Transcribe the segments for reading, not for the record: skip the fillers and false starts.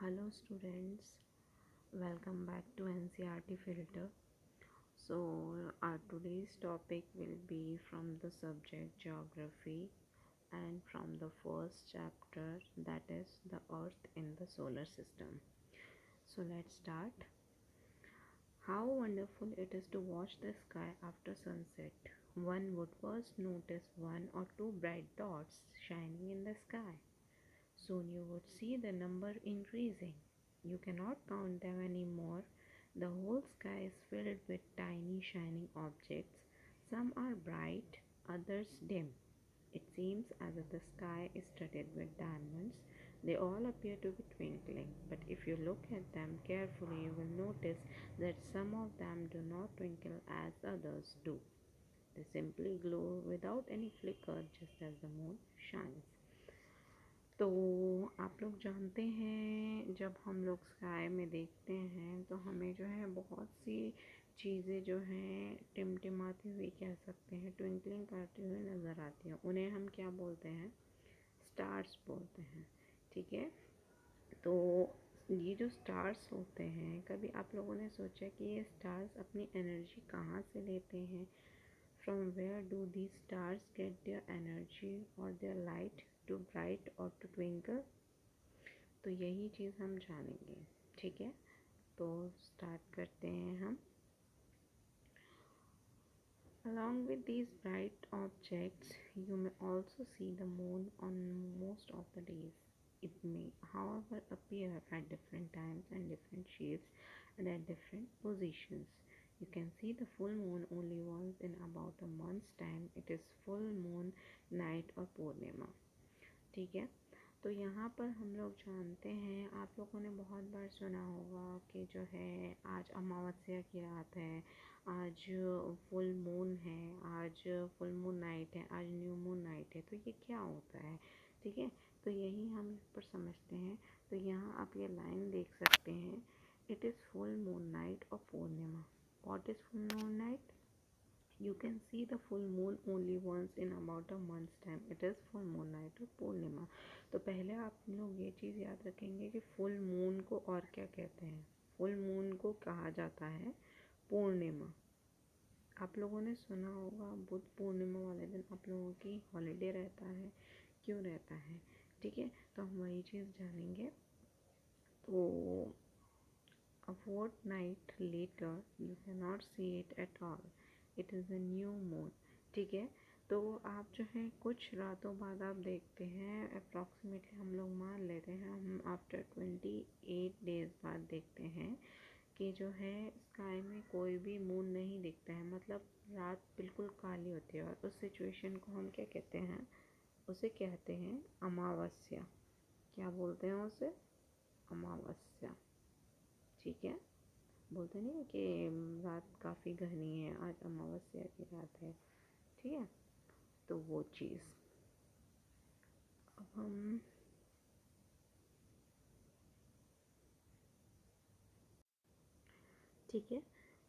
Hello students, welcome back to NCERT Filter. So our today's topic will be from the subject geography and from the first chapter, that is the earth in the solar system. So let's start. How wonderful it is to watch the sky after sunset. One would first notice one or two bright dots shining in the sky. Soon you would see the number increasing. You cannot count them anymore. The whole sky is filled with tiny shining objects. Some are bright, others dim. It seems as if the sky is studded with diamonds. They all appear to be twinkling, but if you look at them carefully, you will notice that some of them do not twinkle as others do. They simply glow without any flicker, just as the moon shines. तो आप लोग जानते हैं, जब हम लोग sky में देखते हैं तो हमें जो है बहुत सी चीज़ें जो हैं टिमटिमाती हुई कह सकते हैं, ट्विंकलिंग करती हुई नज़र आती हैं। उन्हें हम क्या बोलते हैं? स्टार्स बोलते हैं। ठीक है, तो ये जो स्टार्स होते हैं, कभी आप लोगों ने सोचा कि ये स्टार्स अपनी एनर्जी कहाँ से लेते हैं? From where do these stars get their energy or their light to bright or to twinkle? तो यही चीज़ हम जानेंगे। ठीक है, तो स्टार्ट करते हैं हम। Along with these bright objects, you may also see the moon on most of the days. It may, however, appear at different times and different shapes and at different positions. You can see the full moon only once in about a month's time. It is full moon night or पूर्णिमा। ठीक है, तो यहाँ पर हम लोग जानते हैं, आप लोगों ने बहुत बार सुना होगा कि जो है आज अमावस्या की रात है, आज फुल मून है, आज फुल मून नाइट है, आज न्यू मून नाइट है। तो ये क्या होता है? ठीक है, तो यही हम इस पर समझते हैं। तो यहाँ आप ये लाइन देख सकते हैं, it is full moon night और पूर्णिमा। What is full moon night? You can see the full moon only once in about a month's time. It is full moon night और पूर्णिमा। तो पहले आप लोग ये चीज़ याद रखेंगे कि फुल मून को और क्या कहते हैं? फुल मून को कहा जाता है पूर्णिमा। आप लोगों ने सुना होगा बुद्ध पूर्णिमा वाले दिन आप लोगों की हॉलीडे रहता है। क्यों रहता है? ठीक है, तो हम वही चीज़ जानेंगे। तो a fortnight later you cannot see it at all. It is a new moon. ठीक है, तो आप जो है कुछ रातों बाद आप देखते हैं, अप्रॉक्सीमेटली हम लोग मान लेते हैं, हम आफ्टर 28 डेज़ बाद देखते हैं कि जो है स्काई में कोई भी मून नहीं दिखता है। मतलब रात बिल्कुल काली होती है, और उस सिचुएशन को हम क्या कहते हैं? उसे कहते हैं अमावस्या। क्या बोलते हैं उसे? अमावस्या। ठीक है, बोलते नहीं कि रात काफ़ी घनी है, आज अमावस्या की रात है। ठीक है, तो वो चीज़। अब हम ठीक है,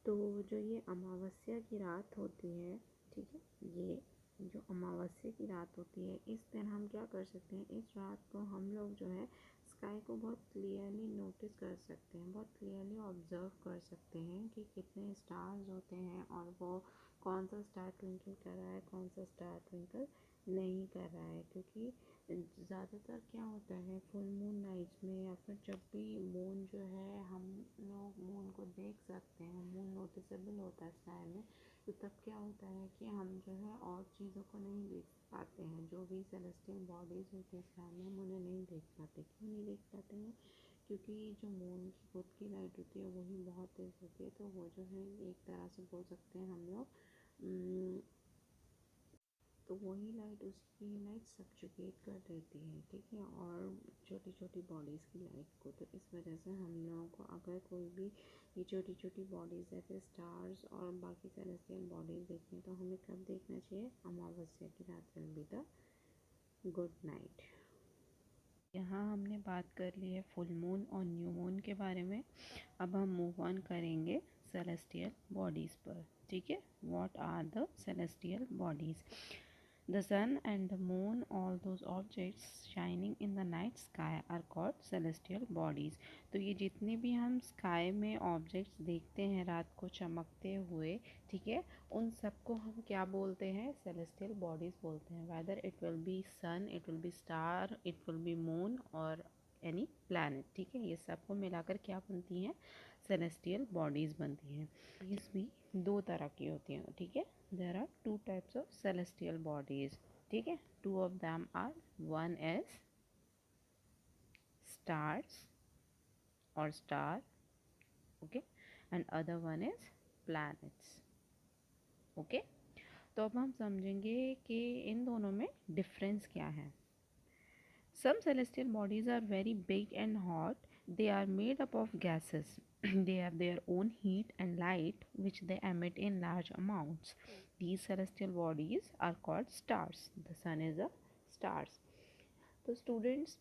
तो जो ये अमावस्या की रात होती है, ठीक है, ये जो अमावस्या की रात होती है, इस दिन हम क्या कर सकते हैं? इस रात को हम लोग जो है स्काई को बहुत क्लियरली नोटिस कर सकते हैं, बहुत क्लियरली ऑब्ज़र्व कर सकते हैं कि कितने स्टार्स होते हैं और वो कौन सा स्टार ट्विंकल कर रहा है, कौन सा स्टार ट्विंकल नहीं कर रहा है। क्योंकि ज़्यादातर क्या होता है फुल मून नाइट्स में, या फिर जब भी मून जो है हम लोग मून को देख सकते हैं, मून नोटिसेबल होता है स्काई में, तो तब क्या होता है कि हम जो है और चीज़ों को नहीं देख पाते हैं। जो भी सेलेस्टियल बॉडीज़ होती है स्काई में, हम उन्हें नहीं देख पाते। क्यों नहीं देख पाते हैं? क्योंकि जो मून की खुद की लाइट होती है वही बहुत तेज़ होती है, तो वो जो है एक तरह से बोल सकते हैं हम लोग, तो वही लाइट उसकी लाइट सब्जुगेट कर देती है। ठीक है, और छोटी छोटी बॉडीज़ की लाइट को, तो इस वजह से हम लोगों को अगर कोई भी ये छोटी छोटी बॉडीज़ जैसे स्टार्स और बाकी सेलेस्टियल बॉडीज़ देखनी, तो हमें कब देखना चाहिए? अमावस्या की रात will be the good night. यहाँ हमने बात कर ली है फुल मून और न्यू मून के बारे में। अब हम मूव ऑन करेंगे सेलेस्टियल बॉडीज़ पर। ठीक है, what are the celestial bodies? The sun and the moon, all those objects shining in the night sky are called celestial bodies. तो ये जितने भी हम स्काई में ऑब्जेक्ट्स देखते हैं रात को चमकते हुए, ठीक है, उन सबको हम क्या बोलते हैं? सेलेस्टियल बॉडीज़ बोलते हैं। Whether it will be sun, it will be star, it will be moon और एनी प्लैनेट, ठीक है, ये सबको मिलाकर क्या बनती हैं? सेलेस्टियल बॉडीज़ बनती हैं। इस भी दो तरह की होती हैं, ठीक है। There are two types of celestial bodies, ठीक है। Two of them are, one is stars और star, okay, and other one is planets, okay. तो अब हम समझेंगे कि इन दोनों में डिफरेंस क्या है। Some celestial bodies are very big and hot. They are made up of gases. They have their own heat and light which they emit in large amounts. These celestial bodies are called stars. The sun is a stars. तो students,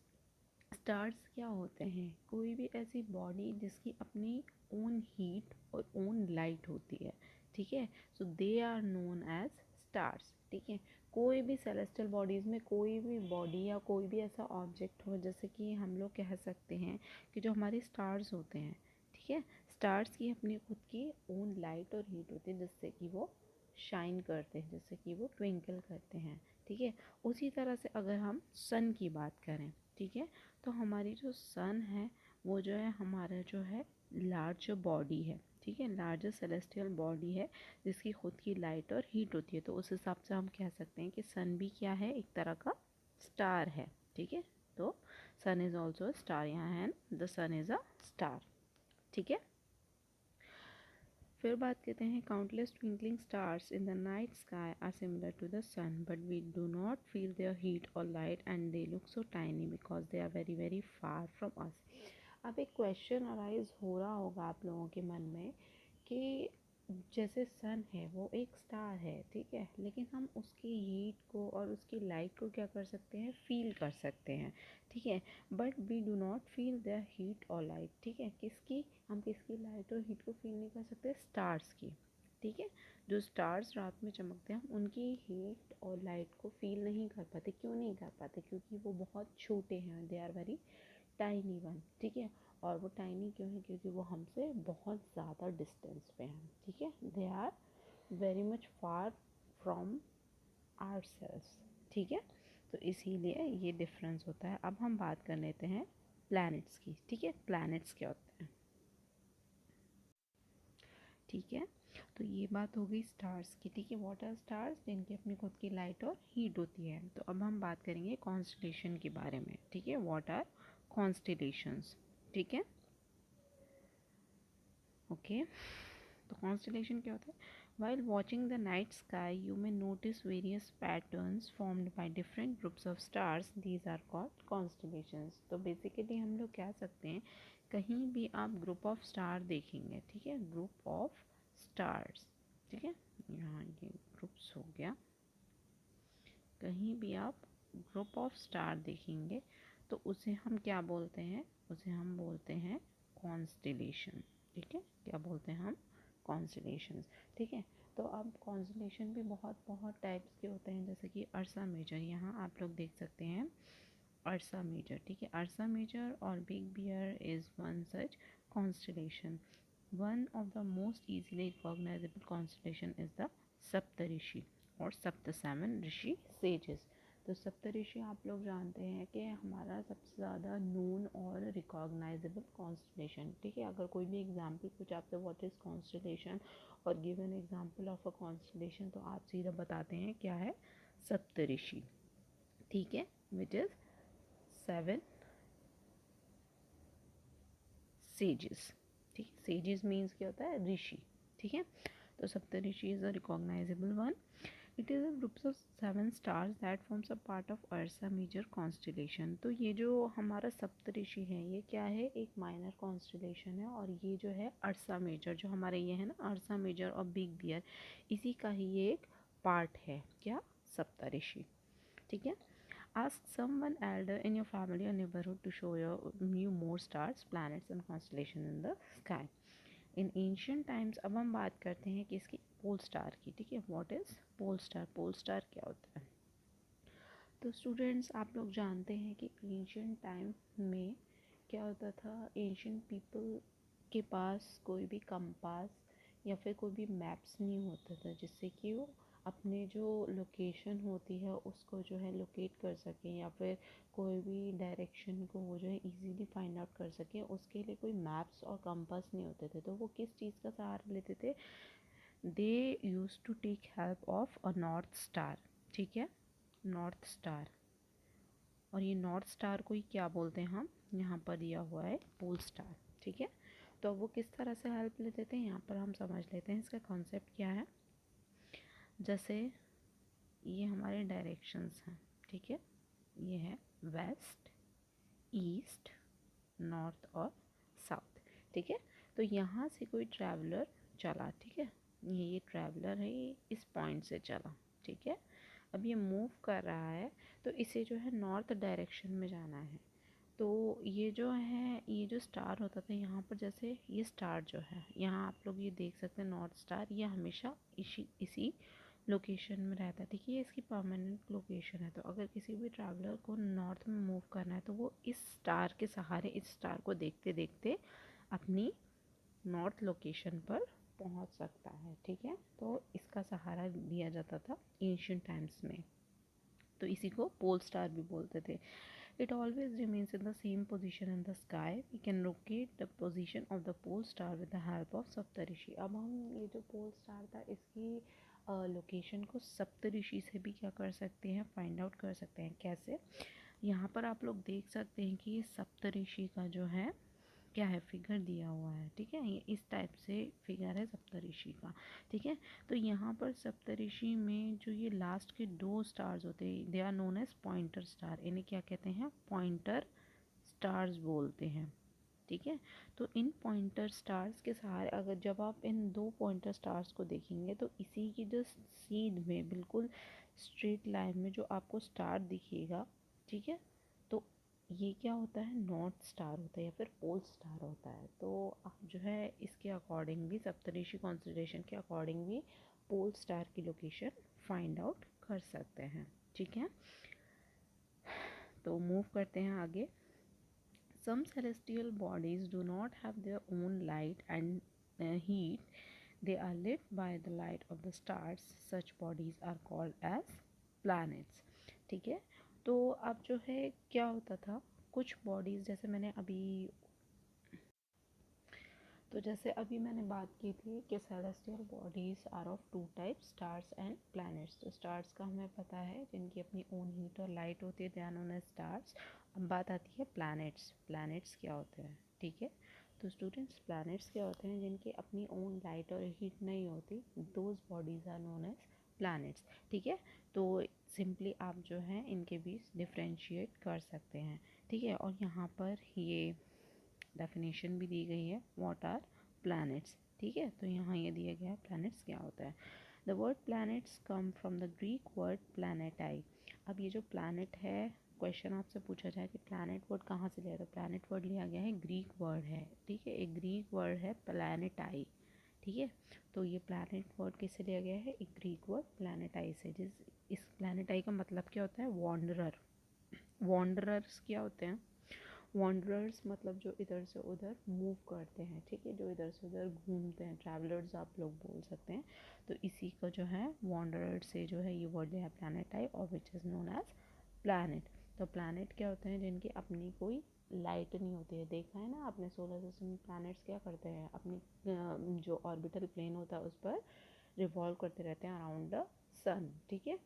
stars क्या होते हैं? कोई भी ऐसी body जिसकी अपनी own heat और ओन लाइट होती है, ठीक है। So they are known as stars, ठीक है। कोई भी सेलेस्टियल बॉडीज़ में कोई भी बॉडी या कोई भी ऐसा ऑब्जेक्ट हो, जैसे कि हम लोग कह सकते हैं कि जो हमारे स्टार्स होते हैं, ठीक है, स्टार्स की अपनी खुद की ओन लाइट और हीट होती है जिससे कि वो शाइन करते हैं, जिससे कि वो ट्विंकल करते हैं, ठीक है। उसी तरह से अगर हम सन की बात करें, ठीक है, तो हमारी जो सन है वो जो है हमारा जो है लार्ज बॉडी है, ठीक है, लार्ज सेलेस्टियल बॉडी है जिसकी खुद की लाइट और हीट होती है। तो उस हिसाब से हम कह सकते हैं कि सन भी क्या है? एक तरह का स्टार है, ठीक है। तो सन इज़ ऑल्सो स्टार, यहाँ है the sun is a star, ठीक है। फिर बात करते हैं, countless twinkling stars in the night sky are similar to the sun but we do not feel their heat और light and they look so tiny because they are very very far from us. अब एक question arise हो रहा होगा आप लोगों के मन में कि जैसे सन है वो एक स्टार है, ठीक है, लेकिन हम उसकी हीट को और उसकी लाइट को क्या कर सकते हैं? फील कर सकते हैं, ठीक है, but we do not feel the heat और लाइट, ठीक है। किसकी? हम किसकी लाइट और हीट को फील नहीं कर सकते? स्टार्स की, ठीक है। जो स्टार्स रात में चमकते हैं हम उनकी हीट और लाइट को फील नहीं कर पाते। क्यों नहीं कर पाते? क्योंकि वो बहुत छोटे हैं, they are very tiny one, ठीक है। और वो टाइनी क्यों है? क्योंकि वो हमसे बहुत ज़्यादा डिस्टेंस पे हैं, ठीक है, they are very much far from ourselves, ठीक है। तो इसीलिए ये डिफरेंस होता है। अब हम बात कर लेते हैं प्लैनेट्स की, ठीक है। प्लैनेट्स क्या होते हैं, ठीक है। तो ये बात हो गई स्टार्स की, ठीक है। What are stars? जिनकी अपनी खुद की लाइट और हीट होती है। तो अब हम बात करेंगे कॉन्स्टलेशन के बारे में, ठीक है। व्हाट आर कॉन्स्टलेशंस, ठीक है, ओके। तो कॉन्स्टलेशन क्या होता है? While watching the night sky, you may notice various patterns formed by different groups of stars. These are called constellations. तो बेसिकली हम लोग कह सकते हैं, कहीं भी आप ग्रुप ऑफ स्टार देखेंगे, ठीक है, ग्रुप ऑफ स्टार्स, ठीक है, यहाँ ये ग्रुप्स हो गया, कहीं भी आप ग्रुप ऑफ स्टार देखेंगे तो उसे हम क्या बोलते हैं? उसे हम बोलते हैं कॉन्स्टेलेशन, ठीक है। क्या बोलते हैं हम? कॉन्स्टेलेशंस, ठीक है। तो अब कॉन्स्टेलेशन भी बहुत बहुत टाइप्स के होते हैं, जैसे कि अर्सा मेजर, यहाँ आप लोग देख सकते हैं अर्सा मेजर, ठीक है। अर्सा मेजर और big bear is one such constellation. One of the most easily recognizable constellation is the Saptarishi और सप्त सेवन ऋषि सेजेस। तो सप्तऋषि आप लोग जानते हैं कि हमारा सबसे ज़्यादा नोन और रिकॉग्नाइजेबल कॉन्स्टलेशन, ठीक है। अगर कोई भी एग्जाम्पल पूछ आपसे व्हाट इज़ कॉन्स्टलेशन और give an example of a constellation, तो आप सीधा बताते हैं क्या है? सप्तऋषि, ठीक है, विच इज़ 7 सेजेस, ठीक है। सेजेस मीन्स क्या होता है? ऋषि, ठीक है। तो Saptarishi is a recognisable one. It is a groups of 7 stars that forms a part of Ursa Major constellation. तो ये जो हमारा सप्तऋषि है ये क्या है? एक माइनर कॉन्स्टलेशन है, और ये जो है अर्सा मेजर, जो हमारे ये है ना अर्सा मेजर और बिग बियर, इसी का ही ये एक पार्ट है, क्या? सप्तऋषि, ठीक है। Ask someone elder in your family or neighborhood to show you more stars, planets and constellations in the sky. In ancient times, अब हम बात करते हैं कि इसकी पोल स्टार की, ठीक है। What is pole star? Pole star क्या होता है? तो स्टूडेंट्स, आप लोग जानते हैं कि एंशियंट टाइम में क्या होता था। एंशियंट पीपल के पास कोई भी कंपास या फिर कोई भी मैप्स नहीं होता था जिससे कि वो अपने जो लोकेशन होती है उसको जो है लोकेट कर सकें, या फिर कोई भी डायरेक्शन को वो जो है इजीली फाइंड आउट कर सकें। उसके लिए कोई मैप्स और कंपास नहीं होते थे, तो वो किस चीज़ का सहारा लेते थे? They use to take help of a north star. ठीक है, नॉर्थ स्टार। और ये नॉर्थ स्टार को ही क्या बोलते हैं, हम यहाँ पर दिया हुआ है पोल स्टार। ठीक है, तो वो किस तरह से हेल्प लेते थे यहाँ पर हम समझ लेते हैं। इसका कॉन्सेप्ट क्या है? जैसे ये हमारे डायरेक्शंस हैं, ठीक है, ये है वेस्ट, ईस्ट, नॉर्थ और साउथ। ठीक है, तो यहाँ से कोई ट्रैवलर चला, ठीक है, ये ट्रैवलर है, ये इस पॉइंट से चला। ठीक है, अब ये मूव कर रहा है तो इसे जो है नॉर्थ डायरेक्शन में जाना है। तो ये जो है, ये जो स्टार होता था यहाँ पर, जैसे ये स्टार जो है यहाँ आप लोग ये देख सकते हैं, नॉर्थ स्टार, ये हमेशा इसी लोकेशन में रहता है। ठीक है, ये इसकी परमानेंट लोकेशन है। तो अगर किसी भी ट्रैवलर को नॉर्थ में मूव करना है तो वो इस स्टार के सहारे, इस स्टार को देखते देखते अपनी नॉर्थ लोकेशन पर पहुंच सकता है। ठीक है, तो इसका सहारा दिया जाता था एंशियंट टाइम्स में, तो इसी को पोल स्टार भी बोलते थे। It always remains in the same position in the sky. We can locate the position of the pole star with the help of सप्तऋषि। अब हम ये जो पोल स्टार था इसकी लोकेशन को सप्तऋषि से भी क्या कर सकते हैं, फाइंड आउट कर सकते हैं। कैसे? यहाँ पर आप लोग देख सकते हैं कि ये सप्तऋषि का जो है क्या है, फिगर दिया हुआ है। ठीक है, ये इस टाइप से फिगर है सप्तऋषि का। ठीक है, तो यहाँ पर सप्तऋषि में जो ये लास्ट के 2 स्टार्स होते हैं, they are known as pointer star. इन्हें क्या कहते हैं? पॉइंटर स्टार्स बोलते हैं। ठीक है, तो इन पॉइंटर स्टार्स के सहारे, अगर जब आप इन 2 पॉइंटर स्टार्स को देखेंगे तो इसी की जो सीध में बिल्कुल स्ट्रेट लाइन में जो आपको स्टार दिखेगा, ठीक है, तो ये क्या होता है? नॉर्थ स्टार होता है या फिर पोल स्टार होता है। तो आप जो है इसके अकॉर्डिंग भी, सप्तऋषि कॉन्स्टलेशन के अकॉर्डिंग भी पोल स्टार की लोकेशन फाइंड आउट कर सकते हैं। ठीक है, तो मूव करते हैं आगे। Some celestial bodies do not have their own light and heat. They are lit by the light of the stars. Such bodies are called as planets. ठीक है, तो अब जो है क्या होता था, कुछ बॉडीज़ जैसे अभी मैंने बात की थी कि celestial bodies are of 2 types, stars and planets. तो स्टार्स का हमें पता है, जिनकी अपनी ओन हीट और लाइट होती है, they are known as stars. अब बात आती है प्लैनेट्स। प्लैनेट्स क्या होते हैं? ठीक है, तो स्टूडेंट्स, प्लैनेट्स क्या होते हैं? जिनकी अपनी ओन लाइट और हीट नहीं होती, those bodies are known as planets. ठीक है, तो सिंपली आप जो है इनके बीच डिफ्रेंशिएट कर सकते हैं। ठीक है, और यहाँ पर ये डेफिनेशन भी दी गई है, व्हाट आर प्लैनेट्स। ठीक है, तो यहाँ ये दिया गया है प्लैनेट्स क्या होता है। The word planets come from the Greek word planetai. अब ये जो प्लैनेट है, क्वेश्चन आपसे पूछा जाए कि प्लैनेट वर्ड कहाँ से लिया, तो प्लैनेट वर्ड लिया गया है, ग्रीक वर्ड है। ठीक है, एक ग्रीक वर्ड है प्लैनेटाई। ठीक है, तो ये प्लैनेट वर्ड किससे लिया गया है? एक ग्रीक वर्ड प्लैनेटाई से। इस प्लैनेटाई का मतलब क्या होता है? वॉन्डरर। वॉन्डरर्स क्या होते हैं? वॉन्डरर्स मतलब जो इधर से उधर मूव करते हैं। ठीक है, जो इधर से उधर घूमते हैं, ट्रैवलर्स आप लोग बोल सकते हैं। तो इसी का जो है वॉन्डरर से जो है ये वर्ड लिया है प्लैनेटाई, और which is known as planet. तो प्लैनेट क्या होते हैं? जिनकी अपनी कोई लाइट नहीं होती है। देखा है ना आपने, सोलर सिस्टम में प्लैनेट्स क्या करते हैं? अपनी जो ऑर्बिटल प्लेन होता है उस पर रिवॉल्व करते रहते हैं अराउंड द सन। ठीक है,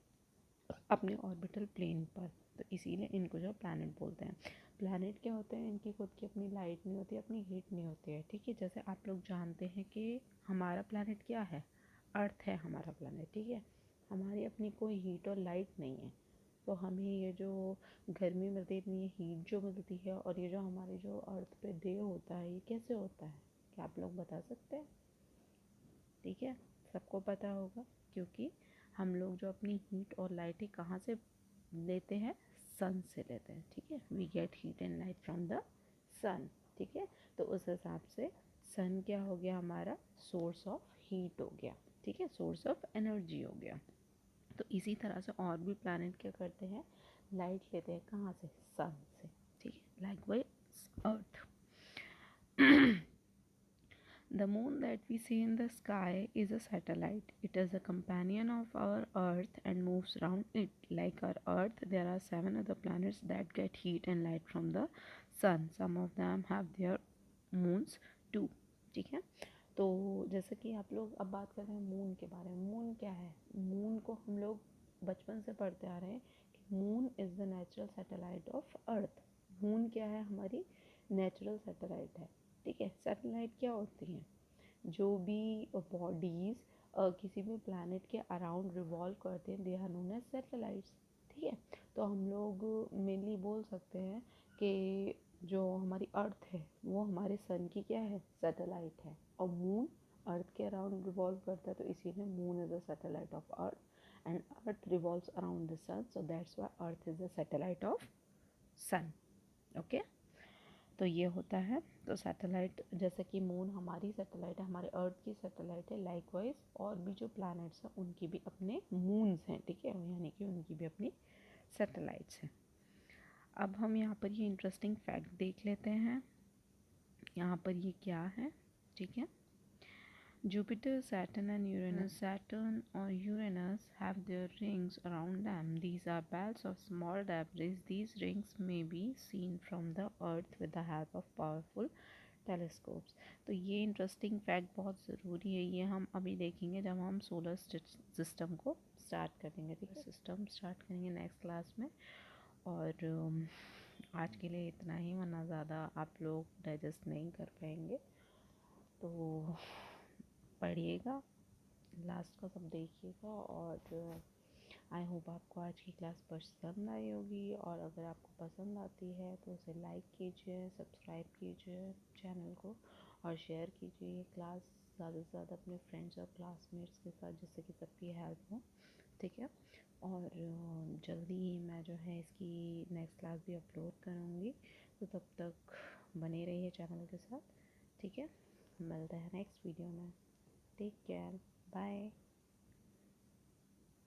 अपने ऑर्बिटल प्लेन पर। तो इसीलिए इनको जो प्लैनेट बोलते हैं। प्लैनेट क्या होते हैं? इनकी खुद की अपनी लाइट नहीं होती, अपनी हीट नहीं होती है। ठीक है, जैसे आप लोग जानते हैं कि हमारा प्लैनेट क्या है? अर्थ है हमारा प्लैनेट। ठीक है, हमारी अपनी कोई हीट और लाइट नहीं है, तो हमें ये जो गर्मी मिलती है, इतनी हीट जो मिलती है, और ये जो हमारे जो अर्थ पे डे होता है, ये कैसे होता है? क्या आप लोग बता सकते हैं? ठीक है, सबको पता होगा, क्योंकि हम लोग जो अपनी हीट और लाइट कहाँ से लेते हैं? सन से लेते हैं। ठीक है, we get heat and light from the sun. ठीक है, तो उस हिसाब से सन क्या हो गया? हमारा सोर्स ऑफ हीट हो गया। ठीक है, सोर्स ऑफ एनर्जी हो गया। तो इसी तरह से और भी प्लैनेट क्या करते हैं? लाइट लेते हैं कहाँ से? सन से, ठीक है। Likewise earth. The moon that we see in the sky is a satellite. It is a companion of our Earth and moves around it. Like our Earth, there are 7 other planets that get heat and light from the sun. Some of them have their moons too. ठीक है, तो जैसे कि आप लोग अब बात कर रहे हैं मून के बारे में। मून क्या है? मून को हम लोग बचपन से पढ़ते आ रहे हैं कि moon is the natural satellite of earth. Moon क्या है? हमारी नेचुरल सैटेलाइट है, ठीक है। सैटेलाइट क्या होती हैं? जो भी बॉडीज़ किसी भी प्लैनेट के अराउंड रिवॉल्व करते हैं, they are known as satellites, ठीक है। तो हम लोग मेनली बोल सकते हैं कि जो हमारी अर्थ है वो हमारे सन की क्या है? सैटेलाइट है। और मून अर्थ के अराउंड रिवॉल्व करता है, तो इसीलिए moon is the satellite of earth and earth revolves around the sun, so that's why earth is the satellite of sun. Okay, तो ये होता है। तो सैटेलाइट, जैसे कि मून हमारी सैटेलाइट है, हमारे अर्थ की सैटेलाइट है, लाइकवाइज और भी जो प्लैनेट्स हैं उनकी भी अपने मून्स हैं, ठीक है, यानी कि उनकी भी अपनी सैटेलाइट्स हैं। अब हम यहाँ पर ये इंटरेस्टिंग फैक्ट देख लेते हैं। यहाँ पर ये क्या है, ठीक है। Jupiter, Saturn and Uranus. Saturn or Uranus have their rings around them. These are belts of small debris. These rings may be seen from the Earth with the help of powerful telescopes. तो ये interesting fact बहुत ज़रूरी है, ये हम अभी देखेंगे जब हम सोलर सिस्टम को स्टार्ट करेंगे, ठीक है। सिस्टम स्टार्ट करेंगे नेक्स्ट क्लास में। और आज के लिए इतना ही, वरना ज़्यादा आप लोग डाइजेस्ट नहीं कर पाएंगे। तो पढ़िएगा, लास्ट का सब देखिएगा। और आई होप आपको आज की क्लास पसंद आई होगी। और अगर आपको पसंद आती है तो उसे लाइक कीजिए, सब्सक्राइब कीजिए चैनल को और शेयर कीजिए क्लास ज़्यादा से ज़्यादा अपने फ्रेंड्स और क्लासमेट्स के साथ, जिससे कि सबकी हेल्प हो, ठीक है। और जल्दी ही मैं जो है इसकी नेक्स्ट क्लास भी अपलोड करूँगी, तो तब तक बने रहिए चैनल के साथ, ठीक है। मिलते हैं नेक्स्ट वीडियो में। Take care, bye.